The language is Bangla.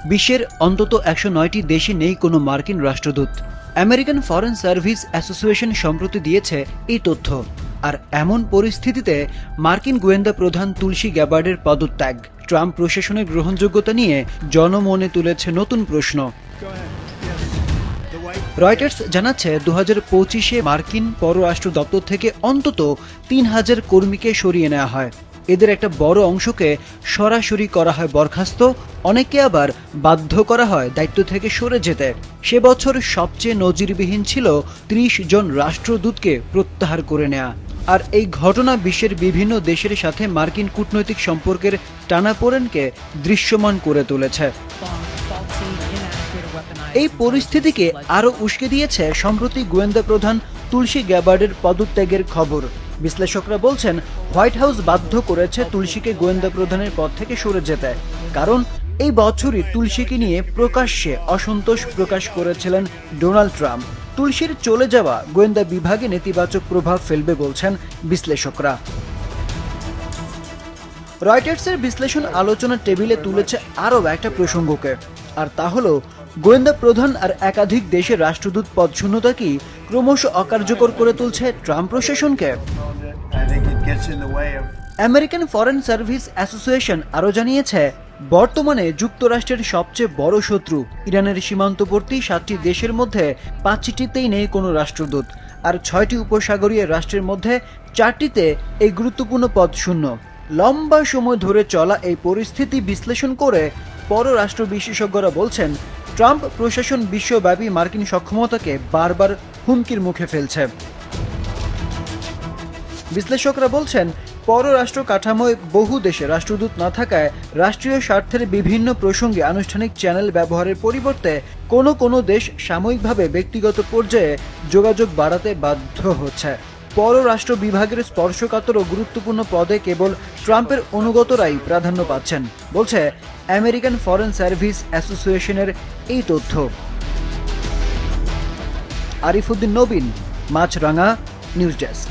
বিশ্বের অন্তত 109টি দেশে নেই কোনো মার্কিন রাষ্ট্রদূত। আমেরিকান ফরেন সার্ভিস অ্যাসোসিয়েশন সম্প্রতি দিয়েছে এই তথ্য। আর এমন পরিস্থিতিতে মার্কিন গোয়েন্দা প্রধান তুলসী গ্যাবার্ডের পদত্যাগ ট্রাম্প প্রশাসনের গ্রহণযোগ্যতা নিয়ে জনমনে তুলেছে নতুন প্রশ্ন। রয়টার্স জানাচ্ছে 2025-এ মার্কিন পররাষ্ট্র দপ্তর থেকে অন্তত 3000 কর্মীকে সরিয়ে নেওয়া হয়। এদের একটা বড় অংশকে সরাসরি করা হয় বরখাস্ত, অনেককে আবার বাধ্য করা হয় দায়িত্ব থেকে সরে যেতে। সে বছর সবচেয়ে নজিরবিহীন ছিল 30 জন রাষ্ট্রদূতকে প্রত্যাহার করে নেওয়া। আর এই ঘটনা বিশ্বের বিভিন্ন দেশের সাথে মার্কিন কূটনৈতিক সম্পর্কের টানাপোড়েনকে দৃশ্যমান করে তুলেছে। এই পরিস্থিতিকে আরও উস্কে দিয়েছে সম্প্রতি গোয়েন্দা প্রধান তুলসী গ্যাবার্ডের পদত্যাগের খবর। বিশ্লেষকরা বলছেন, হোয়াইট হাউস বাধ্য করেছে তুলসীকে গোয়েন্দা প্রধানের পদ থেকে সরে যেতে, কারণ এই বছরই তুলসীকে নিয়ে প্রকাশ্যে অসন্তোষ প্রকাশ করেছিলেন ডোনাল্ড ট্রাম্প। তুলসীর চলে যাওয়া গোয়েন্দা বিভাগে নেতিবাচক প্রভাব ফেলবে বলছেন বিশ্লেষকরা। রয়টার্সের বিশ্লেষণ আলোচনার টেবিলে তুলেছে আরও একটা প্রসঙ্গকে, আর তা হলো গোয়েন্দা প্রধান আর একাধিক দেশের রাষ্ট্রদূত পদ শূন্যতা কি ক্রমশ অকার্যকর করে তুলছে ট্রাম্প প্রশাসনকে। আমেরিকান ফরেন সার্ভিস অ্যাসোসিয়েশন আরও জানিয়েছে, বর্তমানে যুক্তরাষ্ট্রের সবচেয়ে বড় শত্রু ইরানের সীমান্তবর্তী 7টি দেশের মধ্যে 5টিতেই নেই কোনো রাষ্ট্রদূত, আর 6টি উপসাগরীয় রাষ্ট্রের মধ্যে 4টিতে এই গুরুত্বপূর্ণ পদ শূন্য। লম্বা সময় ধরে চলা এই পরিস্থিতি বিশ্লেষণ করে পররাষ্ট্র বিশেষজ্ঞরা বলছেন, ট্রাম্প প্রশাসন বিশ্বব্যাপী মার্কিন সক্ষমতাকে বারবার হুমকির মুখে ফেলছে। বিশ্লেষকরা বলছেন, পররাষ্ট্র কাঠামোয় বহু দেশে রাষ্ট্রদূত না থাকায় রাষ্ট্রীয় স্বার্থের বিভিন্ন প্রসঙ্গে আনুষ্ঠানিক চ্যানেল ব্যবহারের পরিবর্তে কোনো দেশ সাময়িকভাবে ব্যক্তিগত পর্যায়ে যোগাযোগ বাড়াতে বাধ্য হচ্ছে। পররাষ্ট্র বিভাগের স্পর্শকাতর ও গুরুত্বপূর্ণ পদে কেবল ট্রাম্পের অনুগতরাই প্রাধান্য পাচ্ছেন, বলছে আমেরিকান ফরেন সার্ভিস অ্যাসোসিয়েশনের এই তথ্য। আরিফুদ্দিন নবীন, মাছরাঙা, নিউজ ডেস্ক।